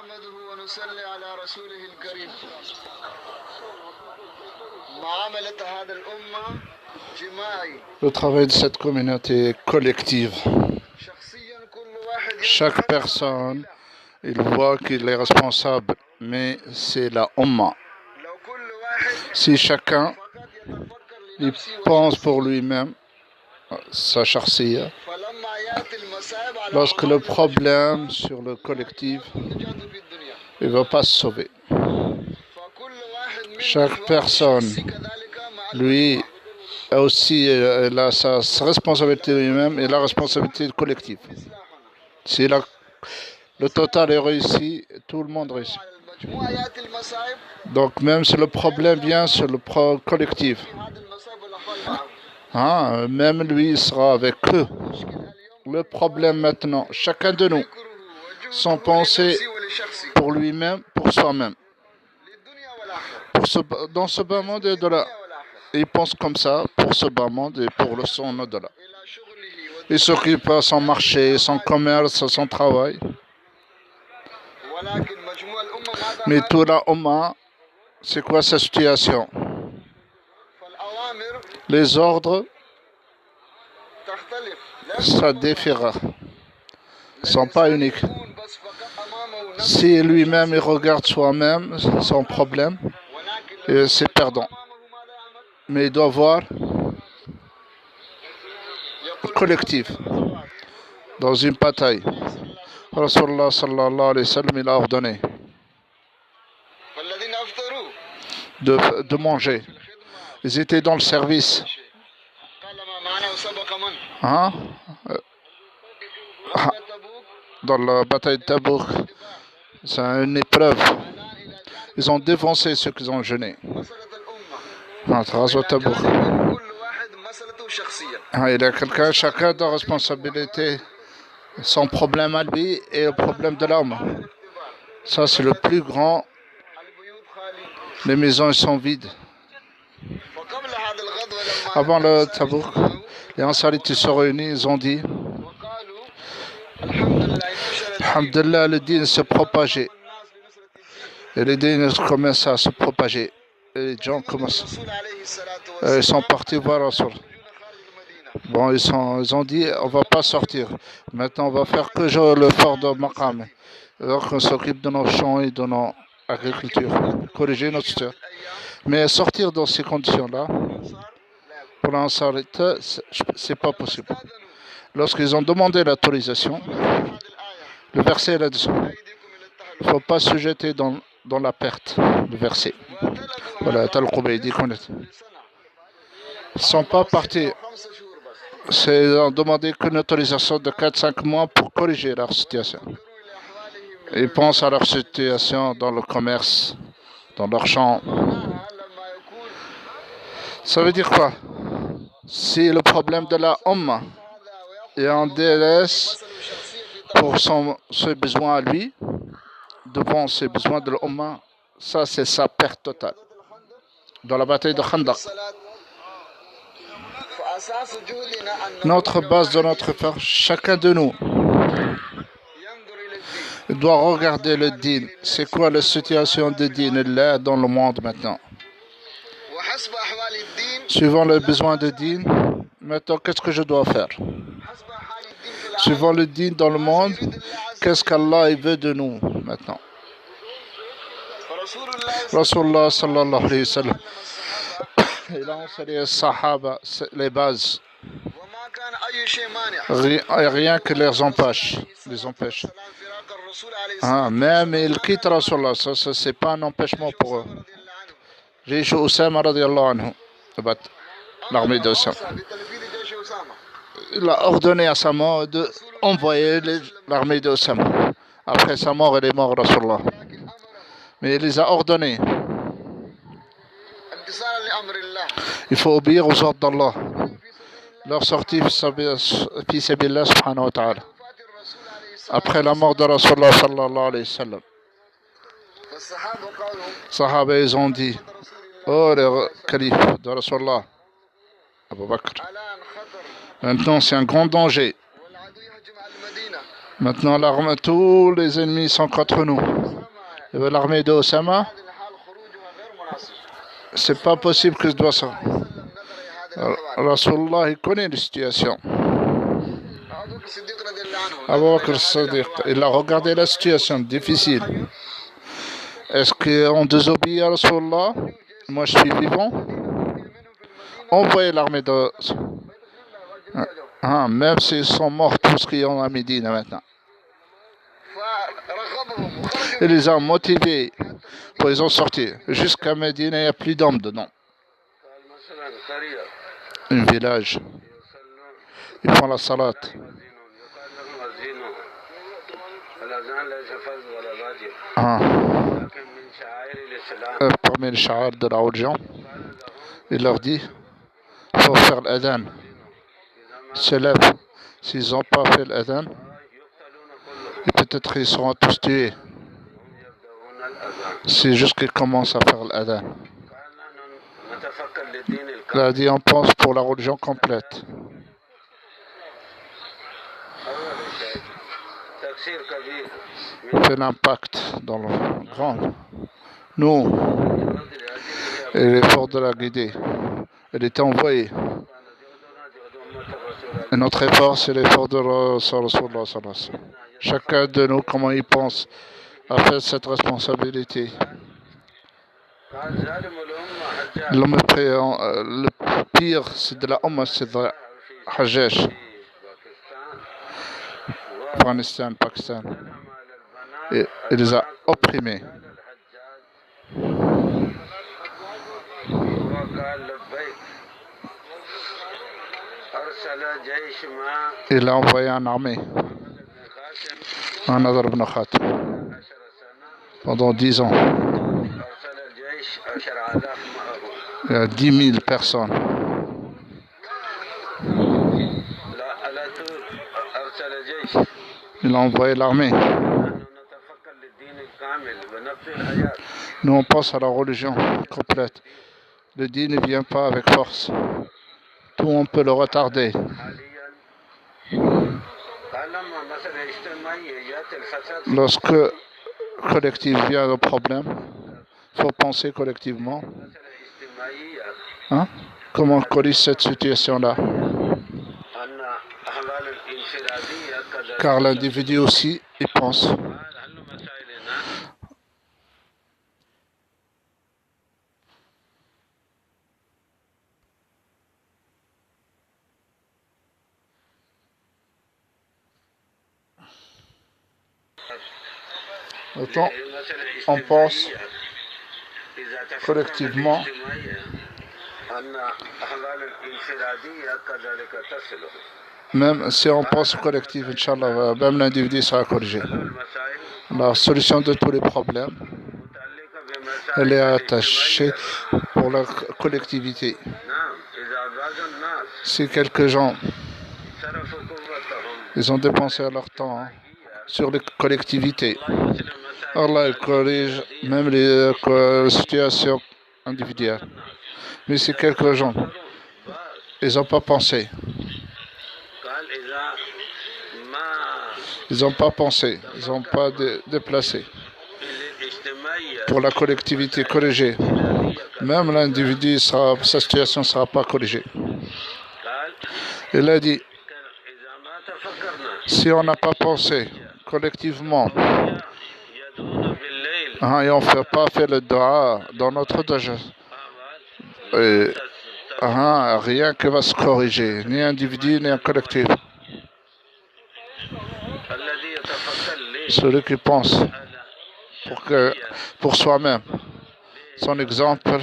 نحمده ونصلي على رسوله الكريم. معاملة هذه الأمة جماعي. Le travail de cette communauté collective. Chaque personne, il voit qu'il est responsable, mais c'est la Ummah. Si chacun il pense pour lui-même, sa shakhsiya, lorsque le problème sur le collectif, il ne va pas se sauver. Chaque personne, lui, a aussi sa responsabilité lui-même et la responsabilité collective. Si le total est réussi, tout le monde réussit. Donc même si le problème vient sur le collectif, même lui il sera avec eux. Le problème maintenant, chacun de nous, sans penser pour lui-même, pour soi-même. Dans ce bas monde et de-là, il pense comme ça pour ce bas monde et pour son au-delà. Il s'occupe de son marché, son commerce, son travail. Mais tout la Ummah, c'est quoi sa situation? Les ordres, ça différera. Ils ne sont pas uniques. Si lui-même il regarde soi-même, son problème, c'est perdant. Mais il doit voir collectif dans une bataille. Rasulullah sallallahu alayhi wa sallam, il a ordonné de manger. Ils étaient dans le service. Dans la bataille de Tabouk, c'est une épreuve. Ils ont dévancé ceux qui ont jeûné. Tabouk. Il y a quelqu'un, chacun de responsabilité, son problème à lui et le problème de l'homme. Ça, c'est le plus grand. Les maisons sont vides. Avant le Tabouk, les Ansarites se sont réunis, ils ont dit Alhamdulillah, le dîn se propageait. Et le dîn commence à se propager. Et les gens commencent. Ils sont partis voir Rasul. Bon, ils ont dit on ne va pas sortir. Maintenant, on va faire que le fort de Maqam. Alors qu'on s'occupe de nos champs et de nos agricultures. Corriger notre histoire. Mais sortir dans ces conditions-là, pour l'Ansarite, ce n'est pas possible. Lorsqu'ils ont demandé l'autorisation, le verset est là-dessus. Il ne faut pas se jeter dans la perte, le verset. Voilà, Tal-Qubaydi connaît. Ils ne sont pas partis. Ils ont demandé qu'une autorisation de 4-5 mois pour corriger leur situation. Ils pensent à leur situation dans le commerce, dans leur champ. Ça veut dire quoi? Si le problème de la Ummah est en délaisse pour ses besoins à lui, devant ses besoins de l'Ummah, ça c'est sa perte totale. Dans la bataille de Khandaq, notre base de notre effort, chacun de nous doit regarder le dîn. C'est quoi la situation de dîn là dans le monde maintenant? Suivant les besoins de dîn, maintenant qu'est-ce que je dois faire? Suivant le dîn dans le monde, qu'est-ce qu'Allah veut de nous maintenant? Rasulullah sallallahu alayhi wa sallam, il a enseigné les Sahaba les bases. Rien que les empêche. Même ils quittent Rasulullah, ça c'est pas un empêchement pour eux. J'ai eu Oussama radiallahu anhu, l'armée d'Oussama. Il a ordonné à sa mort d'envoyer l'armée d'Oussama. Après sa mort, il est mort Rasulullah. Mais il les a ordonnés. Il faut obéir aux ordres d'Allah. Leur sortie fi sabilillah subhanahu wa ta'ala. Après la mort de Rasulullah sallallahu alayhi wa sallam. Sahaba, ils ont dit, oh le calife de Rasulullah, Abu Bakr, maintenant c'est un grand danger. Maintenant tous les ennemis sont contre nous. l'armée de Osama, c'est pas possible que je dois ça. Rasulullah, il connaît la situation. Abu Bakr Siddiq, il a regardé la situation difficile. Est-ce qu'on désobéit à Rasulullah? Moi, je suis vivant. Envoyez l'armée de... même s'ils sont morts tous qui ont à Médine maintenant. Il les a motivés pour les en sortir. Jusqu'à Médine, il n'y a plus d'hommes dedans. Un village. Ils font la salat. Parmi les sha'ar de la religion, il leur dit il faut faire l'adhan. Ils se lèvent. S'ils n'ont pas fait l'adhan, peut-être ils seront tous tués. C'est juste qu'ils commencent à faire l'adhan. Il a dit on pense pour la religion complète. Fait l'impact dans le grand. Nous, et l'effort de la guider, elle était envoyée. Et notre effort, c'est l'effort de Rasulullah. Chacun de nous, comment il pense à faire cette responsabilité. Le pire, c'est de la Ummah, c'est de Hajjaj. Afghanistan, Pakistan. Et il les a opprimés. Il a envoyé une armée, un Nadr ibn Khatam, pendant 10 ans. Il y a 10 000 personnes. Il a envoyé l'armée. Nous, on pense à la religion complète. Le dîn ne vient pas avec force. Tout on peut le retarder. Lorsque collectif vient au problème, il faut penser collectivement. Comment corriger cette situation-là? Car l'individu aussi, il pense. Autant on pense collectivement. Même si on pense collectif, Inch'Allah, même l'individu sera corrigé. La solution de tous les problèmes, elle est attachée pour la collectivité. Si quelques gens, ils ont dépensé leur temps sur les collectivités, Allah corrige même les situations individuelles. Mais si quelques gens, ils n'ont pas pensé. Ils n'ont pas pensé, ils n'ont pas déplacé. Pour la collectivité corrigée, même l'individu, sa situation ne sera pas corrigée. Il a dit, si on n'a pas pensé collectivement, et on ne fait pas faire le dua dans notre dajjal, rien que va se corriger, ni individu, ni un collectif. Celui qui pense pour soi-même, son exemple,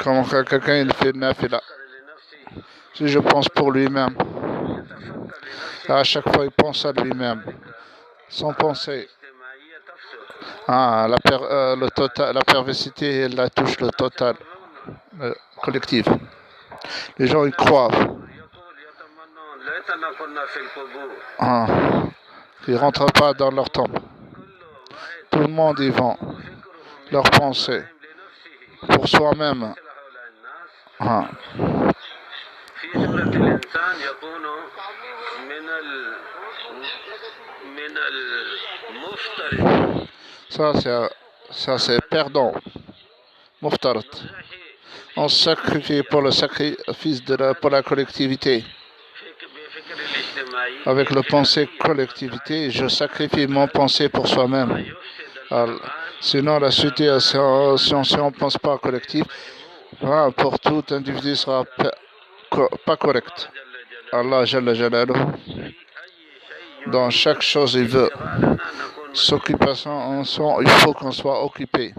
comme quelqu'un il fait nafila. Si je pense pour lui-même, à chaque fois il pense à lui-même, sans penser. La perversité, elle la touche le total, collectif. Les gens, ils croient. Ils ne rentrent pas dans leur tombe. Tout le monde y va. Leur pensée. Pour soi-même. Ça c'est perdant. Muftarat. On sacrifie pour le sacrifice pour la collectivité. Avec le pensée collectivité, je sacrifie mon pensée pour soi-même. Sinon, la situation, si on ne pense pas collectif, pour tout individu ne sera pas correct. Allah Jalla Jalaluhu, dans chaque chose, il veut s'occuper en soi, il faut qu'on soit occupé.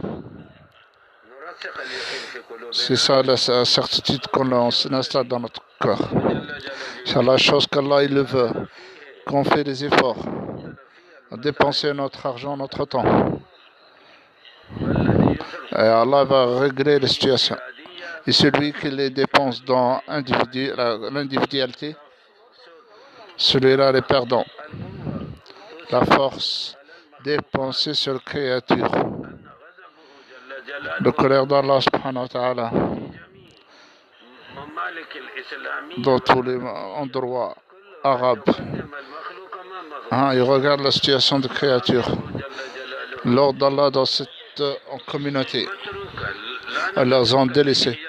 C'est ça la certitude qu'on installe dans notre corps. C'est la chose qu'Allah il le veut, qu'on fait des efforts, à dépenser notre argent, notre temps. Et Allah va régler les situations. Et celui qui les dépense dans l'individualité, celui-là est perdant. La force dépensée sur la créature. Le colère d'Allah subhanahu wa ta'ala dans tous les endroits arabes. Il regarde la situation de créature. L'ordre d'Allah dans cette communauté. Ils les ont délaissés.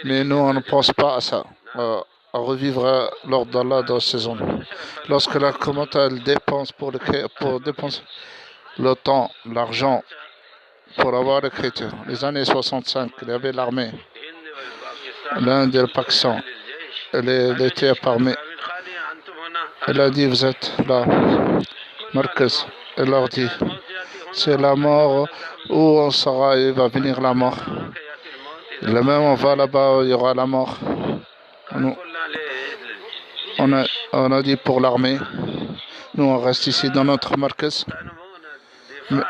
Mais nous, on ne pense pas à ça. À revivre l'ordre d'Allah dans ces zones. Lorsque la communauté elle dépense pour dépenser le temps, l'argent, pour avoir l'écriture. Les années 65, il y avait l'armée. L'Inde et le Pakistan. Elle était armée. Elle a dit, vous êtes là. Marcus. Elle leur dit, c'est la mort où on sera, il va venir la mort. Le même on va là-bas, il y aura la mort. On a dit pour l'armée. Nous, on reste ici dans notre Marcus. Il ne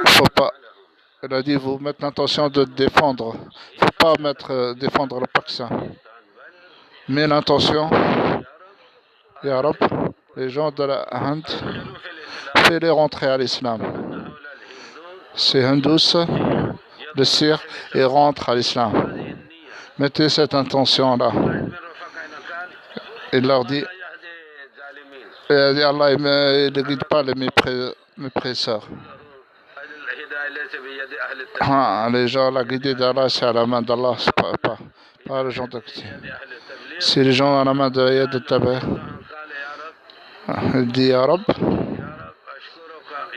faut pas. Elle a dit, vous mettez l'intention de défendre. Il ne faut pas défendre le Pakistan. Mais l'intention, Ya Rab, les gens de la Inde, faites-les rentrer à l'islam. Ces hindous, le sire, ils rentrent à l'islam. Mettez cette intention-là. Il leur dit, Allah ne guide pas les mépriseurs. Les gens, la guidée d'Allah, c'est à la main d'Allah, pas les gens de si les gens à la main de Yad Taber, il dit, Ya Rab,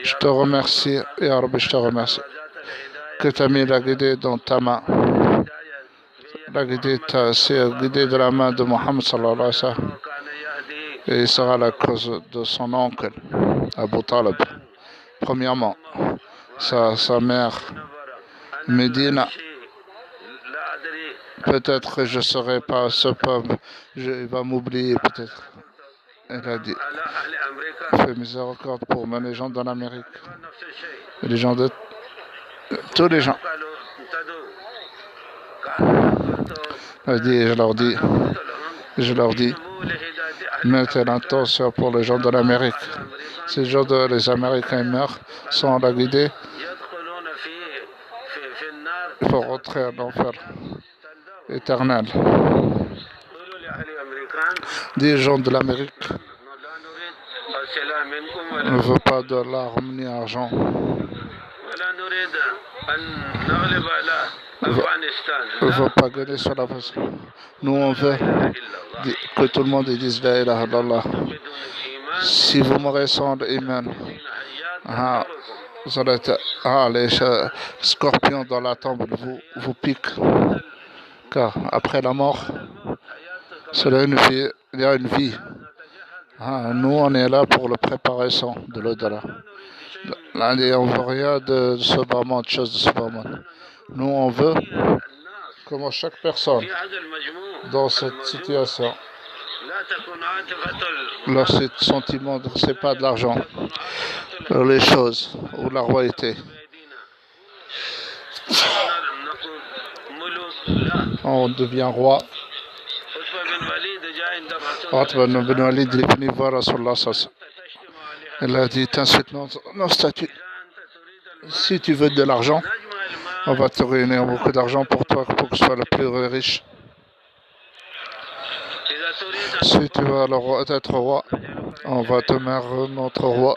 je te remercie, Ya Rab, je te remercie que tu as mis la guidée dans ta main. La guidée, c'est guidée de la main de Mohammed sallallahu alayhi wa sallam. Et il sera la cause de son oncle, Abu Talib. Premièrement, sa mère, Médina. Peut-être que je ne serai pas ce peuple, il va m'oublier peut-être. Elle a dit, fais miséricorde pour moi, les gens dans l'Amérique. Les gens de tous les gens. Elle dit, je leur dis, mettez l'intention pour les gens de l'Amérique. Si les Américains meurent sans la guider, il faut rentrer à l'enfer éternel. Des gens de l'Amérique ne veulent pas de l'arme ni d'argent. Ne veut pas gagner sur la face. Nous, on veut que tout le monde dise la ilaha illallah. Si vous mourrez sans l'iman, les scorpions dans la tombe vous piquent. Car après la mort, il y a une vie. Nous, on est là pour la préparation de l'au-delà. On ne veut rien de ce moment, de choses de ce moment. Nous, on veut, comme chaque personne, dans cette situation, leur sentiment, ce n'est pas de l'argent, les choses ou la royauté. On devient roi. Utba bin Walid est venu voir Rasulullah. Il a dit, t'insultes nos statuts. Si tu veux de l'argent, on va te réunir beaucoup d'argent pour toi, pour que tu sois le plus riche. Si tu veux être roi, On va te mettre notre roi.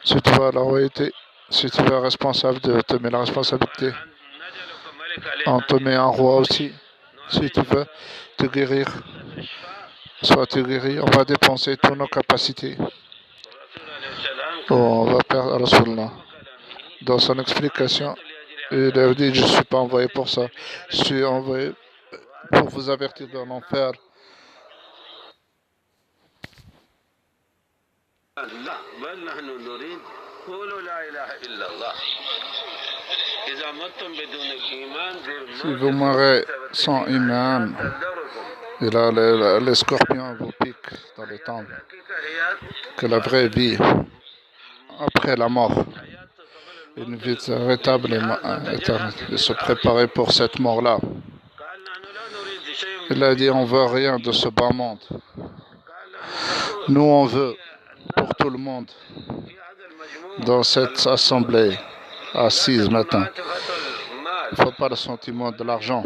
Si tu veux la royauté, si tu veux responsable, te met la responsabilité. On te met un roi aussi. Si tu veux te guérir, soit te guérir, on va dépenser toutes nos capacités. On va perdre Rasulallah. Dans son explication, il a dit, je ne suis pas envoyé pour ça. Je suis envoyé pour vous avertir de l'enfer. Si vous mourrez sans iman, et là les scorpions vous piquent dans les tempes, que la vraie vie après la mort, une vie véritable et éternelle, et se préparer pour cette mort-là. Il a dit, on veut rien de ce bas monde. Nous, on veut pour tout le monde dans cette assemblée assise maintenant. Il ne faut pas le sentiment de l'argent.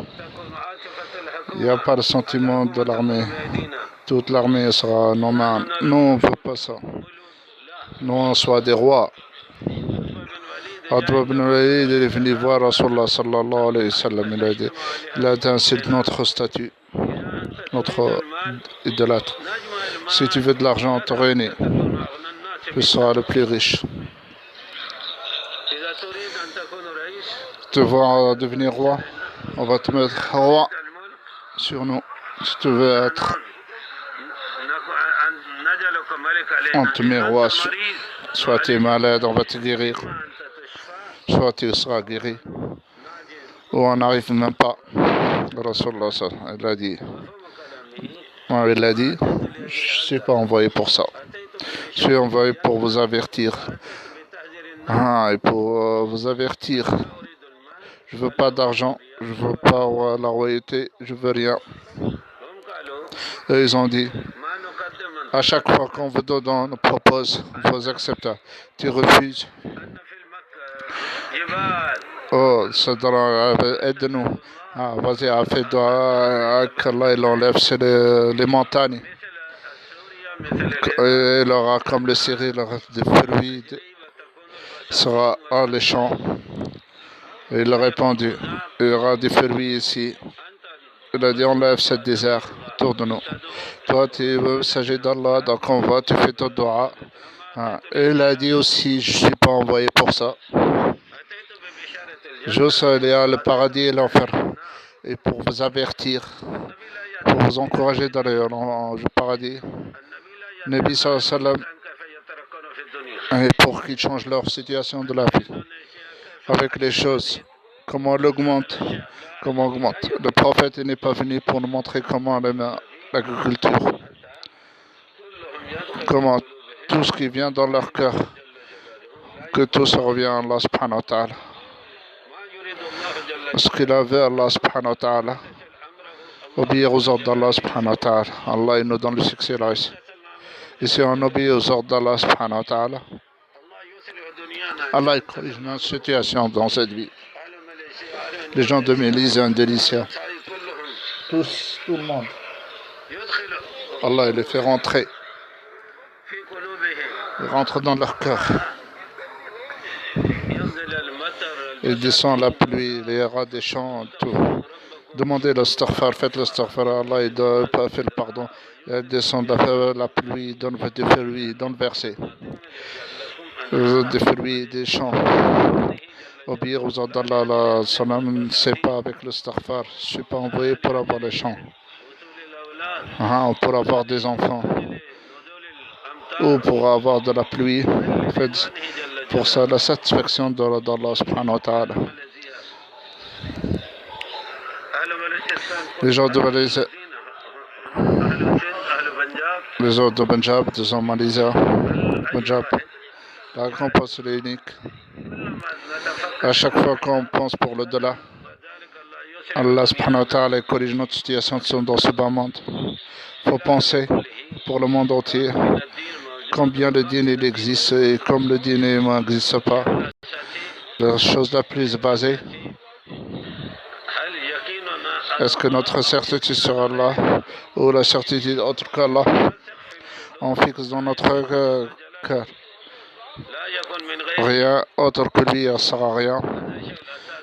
Il n'y a pas le sentiment de l'armée. Toute l'armée sera normale. Nous, on ne veut pas ça. Nous, on soit des rois. Adwa ibn Walid est venu voir Rasulallah sallallahu alayhi wa sallam. Il a dit, c'est notre statut, notre idolâtre. Si tu veux de l'argent, te réunis. Tu seras le plus riche. Tu veux devenir roi, on va te mettre roi sur nous. Si tu veux être, on te met roi. Soit tu es malade, on va te guérir. Soit tu seras guéri. Ou on n'arrive même pas. Rasulullah, il a dit. Il a dit, je ne suis pas envoyé pour ça. Je suis envoyé pour vous avertir. Et pour vous avertir. Je ne veux pas d'argent, je ne veux pas la royauté, je ne veux rien. Et ils ont dit, à chaque fois qu'on vous donne, on nous propose, vous acceptez. Tu refuses. Oh, aide-nous. Vas-y, fais doigt qu'Allah il enlève, c'est les montagnes. Et il aura comme le Syrie, il aura des fruits, il sera alléchant. Et il a répondu, il y aura des fruits ici. Il a dit, enlève ce désert autour de nous. Toi, tu veux s'agir d'Allah, donc on va, tu fais ton doigt. Et il a dit aussi, je ne suis pas envoyé pour ça. Je sais, il y a le paradis et l'enfer. Et pour vous avertir, pour vous encourager d'aller au paradis, Nabi sallallahu alayhi wa sallam, et pour qu'ils changent leur situation de la vie. Avec les choses, comment on l'augmente, comment on augmente. Le prophète n'est pas venu pour nous montrer comment l'agriculture, comment tout ce qui vient dans leur cœur, que tout ça revient à Allah subhanahu wa ta'ala. Ce qu'il avait Allah subhanahu wa ta'ala, obéir aux ordres d'Allah subhanahu wa ta'ala. Allah il nous donne le succès là ici. Et si on obéit aux ordres d'Allah subhanahu wa ta'ala, Allah corrige notre situation dans cette vie. Les gens de Mélis et Indélicia, tout le monde, Allah il les fait rentrer. Il rentre dans leur cœur. Il descend la pluie, les rats des champs, tout. Demandez le staghfar, faites le staghfar, Allah il doit pas faire le pardon. Il descend la pluie, il donne des fruits, il donne verset. Des fruits, des champs. Obéir aux ordres d'Allah, son âme ne sait pas avec le staghfar. Je ne suis pas envoyé pour avoir les champs. Pour avoir des enfants. Ou pour avoir de la pluie. Faites pour ça la satisfaction d'Allah subhanahu wa ta'ala. Les gens de Malaisie, les autres de Punjab, de Somalia, Punjab, la grande pensée est unique. À chaque fois qu'on pense pour le delà, Allah subhanahu wa ta'ala corrige notre situation dans ce bas monde. Il faut penser pour le monde entier combien le dîner il existe et comme le dîner n'existe pas. La chose la plus basée, est-ce que notre certitude sera Allah ou la certitude autre qu'Allah? on fixe dans notre cœur. Rien autre que lui, ça ne sert à rien.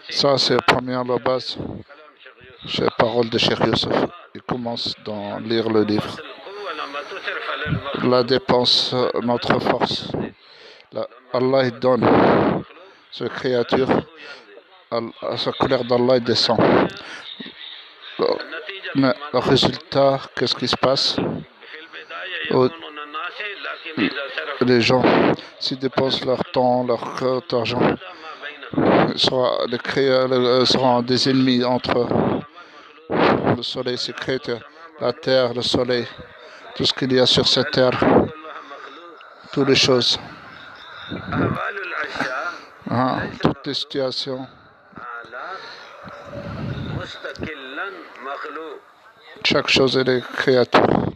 Ça, c'est la première la base. C'est la parole de Cheikh Youssef. Il commence à lire le livre. La dépense, notre force. Allah il donne cette créature. Sa colère d'Allah descend. Mais le résultat, qu'est-ce qui se passe? Les gens, s'ils dépensent leur temps, leur argent, seront des ennemis entre eux. Le soleil sécrète, la terre, le soleil, tout ce qu'il y a sur cette terre, toutes les choses, toutes les situations. Chaque chose est des créatures.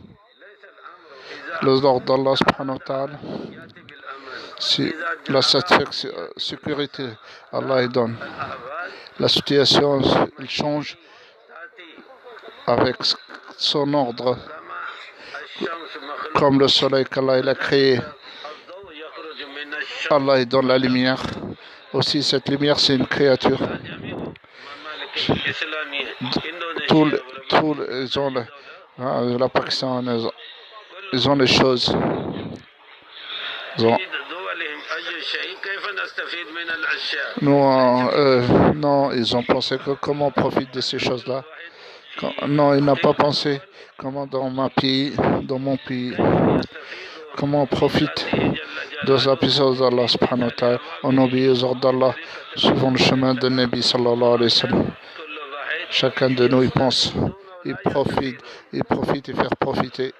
L'ordre d'Allah subhanahu wa ta'ala, si la sécurité, Allah il donne. La situation, il change avec son ordre. Comme le soleil qu'Allah il a créé, Allah il donne la lumière. Aussi, cette lumière, c'est une créature. Tous ils ont la Pakistan, ils ont les choses. Non, ils ont pensé que comment on profite de ces choses-là. Non, il n'a pas pensé comment dans mon pays, comment on profite de la puissance d'Allah subhanahu wa ta'ala. On obéit aux ordres d'Allah, suivant le chemin de Nabi sallallahu alayhi wa sallam. Chacun de nous, il pense, il profite et faire profiter.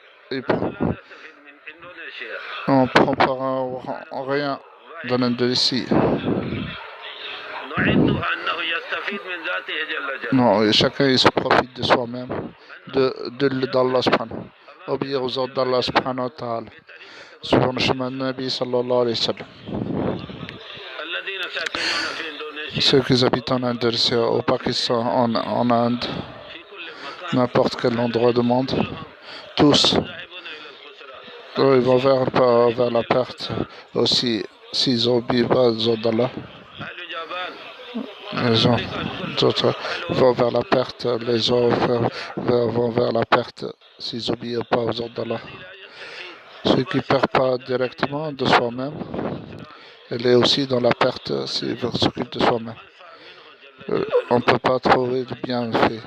On ne prend pas rien de l'Indonésie. Non, et chacun il se profite de soi-même, d'Allah subhanahu. Obéir aux ordres d'Allah subhanahu wa ta'ala, suivant le chemin de Nabi sallallahu alayhi wa sallam. Ceux qui habitent en Indonésie, au Pakistan, en Inde, n'importe quel endroit du monde, tous, ils vont vers la perte aussi, s'ils obéissent pas aux ordres d'Allah. Les gens vont vers la perte, les autres vont vers la perte s'ils n'obéissent pas aux ordres d'Allah. Ceux qui ne perdent pas directement de soi-même, elle est aussi dans la perte s'ils s'occupent de soi-même. On ne peut pas trouver de bienfait.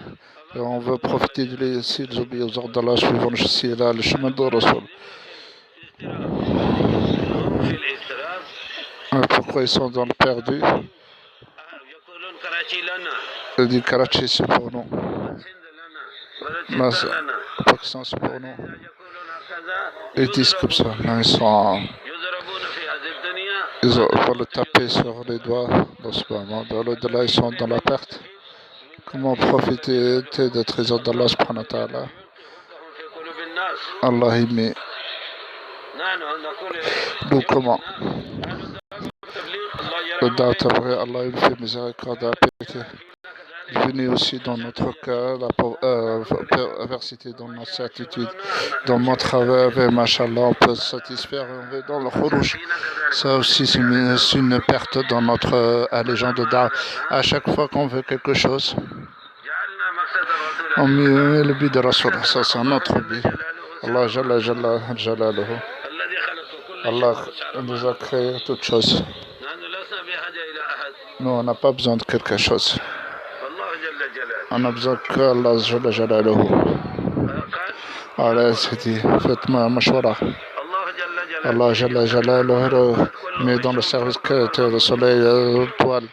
On veut profiter de lui s'ils obéissent aux ordres d'Allah, suivant le chemin de Rasul. Pourquoi ils sont dans le perdu? Il dit Karachi c'est pour nous. Le Pakistan c'est pour nous. Ils disent comme ça. Ils vont le taper sur les doigts dans ce moment. Dans l'au-delà, ils sont dans la perte. Comment profiter des trésors d'Allah subhanahu wa ta'ala? Allah il met. Nous comment? Le date après, Allah il fait miséricorde à péter. Il venait aussi dans notre cœur, la perversité dans notre certitude, dans notre travail, et machallah, on peut se satisfaire et on va dans le khuruj. Ça aussi, c'est une perte dans notre allégeance de da'wah. À chaque fois qu'on veut quelque chose, on met le but de Rasul. Ça, c'est notre but. Allah Jalaluhu. Allah nous a créé toutes choses. Nous, on n'a pas besoin de quelque chose. On a besoin que Allah Jalaluhu. Allah s'est dit, faites-moi un mashwara. Allah Jalaluhu met dans le service que le soleil, l'étoile,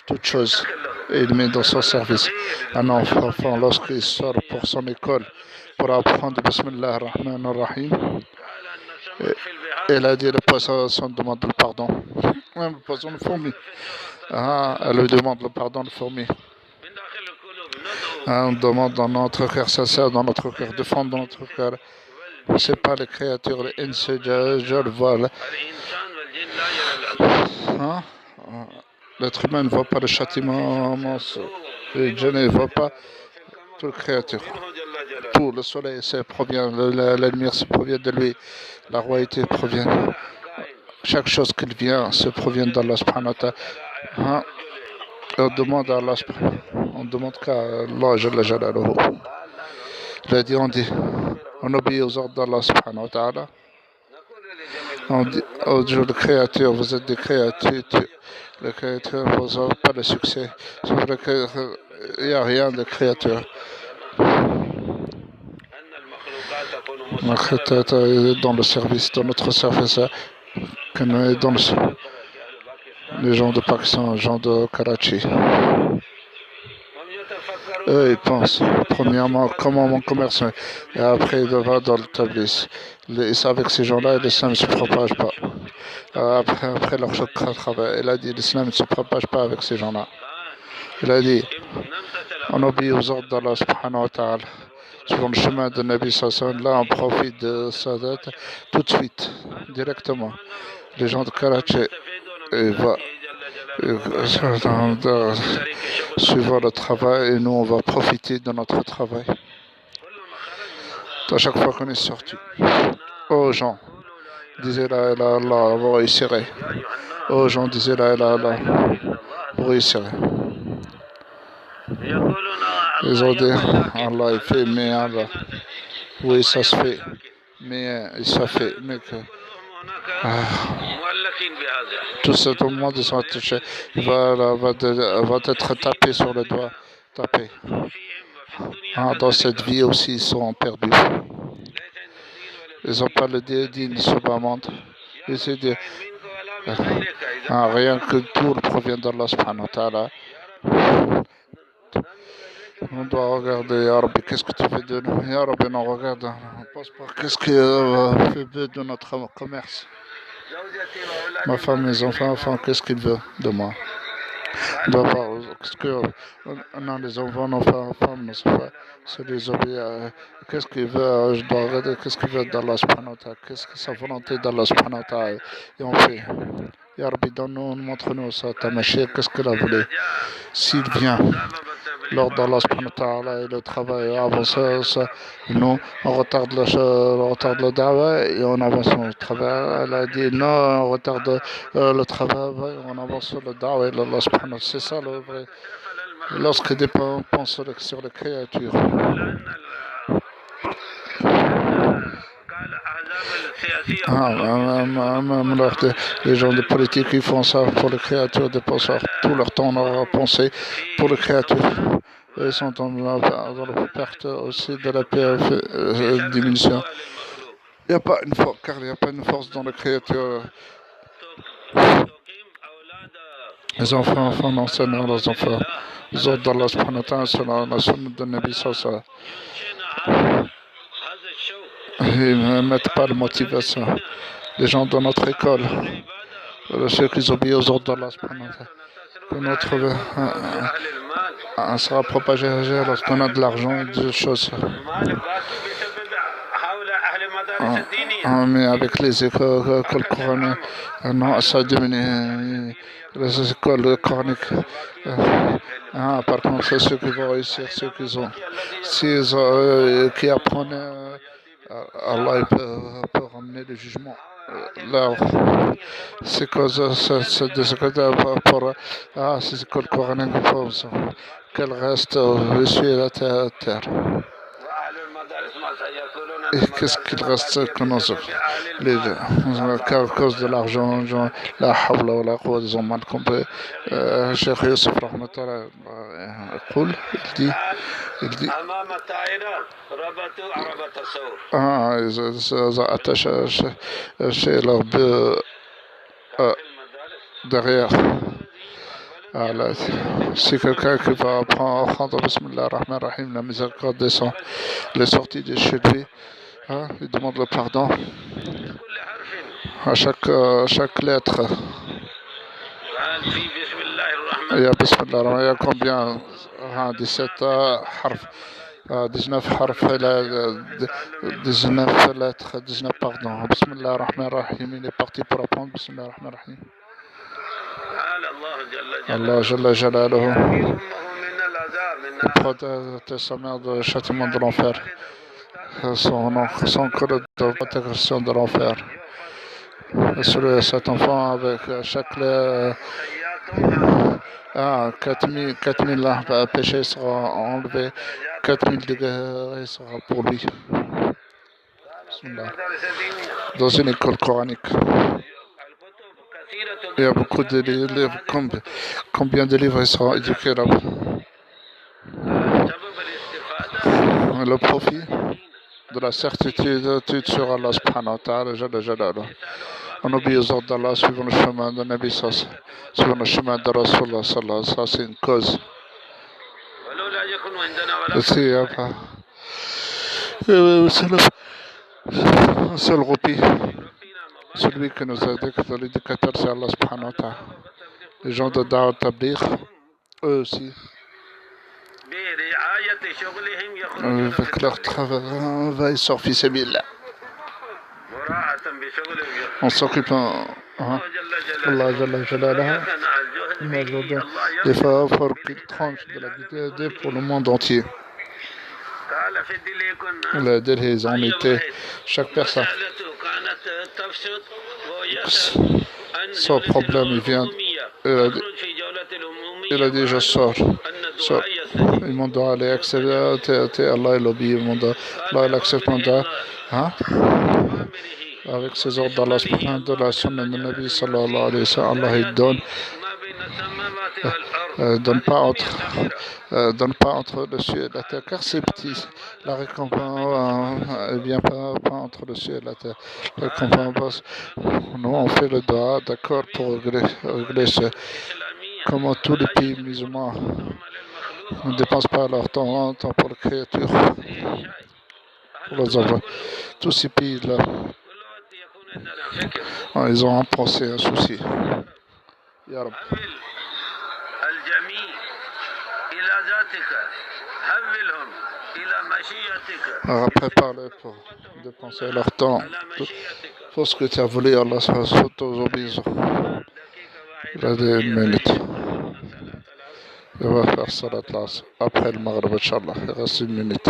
toutes choses. Et il met dans son service. Un enfant, lorsqu'il sort pour son école, pour apprendre Bismillah ar-Rahman ar-Rahim, elle a dit le poisson demande le pardon. Même le poisson de fourmi. Elle lui demande le pardon de fourmi. On demande dans notre cœur sincère, dans notre cœur de fond, dans notre cœur. Ce n'est pas les créatures, les insa, je le vois. L'être humain ne voit pas le châtiment, le djinn ne voit pas toute créature. Tout le soleil provient, la lumière se provient de lui, la royauté provient. Chaque chose qui vient se provient d'Allah subhanahu wa ta'ala. Hein? On demande à Allah, on demande qu'à Allah Jalla Jalaluhu. Il a dit, on obéit aux ordres d'Allah subhanahu wa ta'ala. On dit aux créatures, vous êtes des créatures. Les créatures, vous n'avez pas de succès. Il n'y a rien de créature. La créature est dans le service, dans notre service. Dans les gens de Pakistan, les gens de Karachi. Eux, ils pensent, premièrement, comment mon commerce, et après, il va dans le tablice. Avec ces gens-là, l'islam ne se propage pas. Après leur travail, il a dit, l'islam ne se propage pas avec ces gens-là. Il a dit, on obéit aux ordres d'Allah subhanahu wa ta'ala. Sur le chemin de Nabi Sassan, là, on profite de sa dette tout de suite, directement. Les gens de Karachi, suivant le travail, et nous, on va profiter de notre travail. À chaque fois qu'on est sorti, aux gens, disait la ilaha illallah, vous réussirez. Aux gens, disait la ilaha illallah, vous réussirez. Ils ont dit, Allah il fait, mais Allah, oui ça se fait, mais ça fait, mais que tout ce monde ils sont touchés, va être tapé sur le doigt, tapé. Dans cette vie aussi ils sont perdus. Ils n'ont pas le digne sur le monde. Rien que tout provient d'Allah subhanahu wa ta'ala. On doit regarder, Ya Rabbi, qu'est-ce que tu fais de nous? Ya Rabbi, on regarde, on pense pas, qu'est-ce qui fait de notre commerce? Ma femme, mes enfants, qu'est-ce qu'ils veulent de moi? On doit voir, qu'est-ce que, non, les enfants, nos femmes, nos enfants, c'est les obéir. Qu'est-ce qu'il veut? Je dois regarder, qu'est-ce qu'il veut d'Allah subhanahu wa ta'ala? Qu'est-ce que sa volonté d'Allah subhanahu wa ta'ala? Et on fait. Ya Rabbi, donne-nous, montre-nous ça, ta machine, qu'est-ce qu'elle a voulu? S'il vient, lors d'Allah subhanahu wa ta'ala et le travail avance, nous, on retarde le dawa et on avance le travail. Elle a dit non, on retarde le travail, on avance sur le dawa et Allah subhanahu wa ta'ala. C'est ça le vrai. Lorsque des gens pensent sur les créatures. Les gens de politique, ils font ça pour les créatures, dépensent tout leur temps, leur pensée pour les créatures. Ils sont dans la perte aussi de la diminution. Il n'y a pas une force, car il n'y a pas une force dans les créatures. Les enfants enseignent à leurs enfants. Les autres d'Allah subhanahu wa ta'ala, c'est la sunna de Nabi sallallahu. Ils ne mettent pas de motivation. Les gens de notre école, ceux qui obéissent aux ordres d'Allah subhanahu wa ta'ala, que notre sera propagé lorsqu'on a de l'argent et des choses. Mais avec les écoles coraniques, non, ça diminue. Les écoles coraniques. Par contre, c'est ceux qui vont réussir, ceux qui apprennent. Allah il peut ramener le jugement. C'est cause ces écoles coraniques qu'elles restent au-dessus de la terre. Et qu'est-ce qu'il reste que nous à cause de l'argent, la hawla wa la quwwata ils ont mal compris. Cheikh Youssef rahmatullah il dit ils attachent chez leur bœuf derrière. Si quelqu'un qui va apprendre Bismillah ar-Rahman ar-Rahim, la miséricorde descend, les sorties de chez lui, il demande le pardon à chaque lettre. Il y a Bismillah ar-Rahman, il y a combien 17 harf, 19 harf, 19 lettres, 19 pardons. Bismillah ar-Rahman ar-Rahim, il est parti pour apprendre Bismillah ar-Rahman ar-Rahim. Allah Jalla Jalaluhu protège sa mère du châtiment de l'enfer, son code de protection de l'enfer. Cet enfant avec chaque 4000 péchés sera enlevé, 4000 degrés sera pour lui. Dans une école coranique. Il y a beaucoup de livres. Combien de livres seront éduqués là-bas? Le profit de la certitude sur Allah subhanahu wa ta'ala, Jalla Jalaluh. On obéit aux ordres d'Allah, suivant le chemin de Nabi Sass, suivant le chemin de Rasulullah sallallahu. Ça, c'est une cause. C'est un seul roupie. Celui que nous a dit l'éducateur, c'est Allah subhanahu wa ta'ala. Les gens de Da'wat Tabligh, eux aussi, avec leur travail sur Fi Sabilillah. On s'occupe Allah Jalla Jalaluh m'a donné l'effort qu'il tranche de la vidéo pour le monde entier. Il a dit les unités, chaque personne. Son problème, il vient. Il a dit je sors. Il m'a dit allez accepter, Allah il obéit, Allah il accepte mon doigt. Avec ses ordres d'Allah, de la sunna de Nabi sallallahu alayhi wa sallam, Allah il donne. Donne pas entre le ciel et la terre, car c'est petit. La récompense ne vient pas entre le ciel et la terre. La récompense, nous on fait le doigt, d'accord, pour régler ce. Comment tous les pays musulmans ne dépensent pas leur temps pour les créatures, pour les enfants. Tous ces pays-là, ils ont pensé un souci. Ya Rab. Prépare-les pour dépenser leur temps pour ce que tu as voulu, Allah s'auto-oblige. Il a dit une minute. Il va faire salat là après le Maghreb, Inch'Allah. Il reste une minute.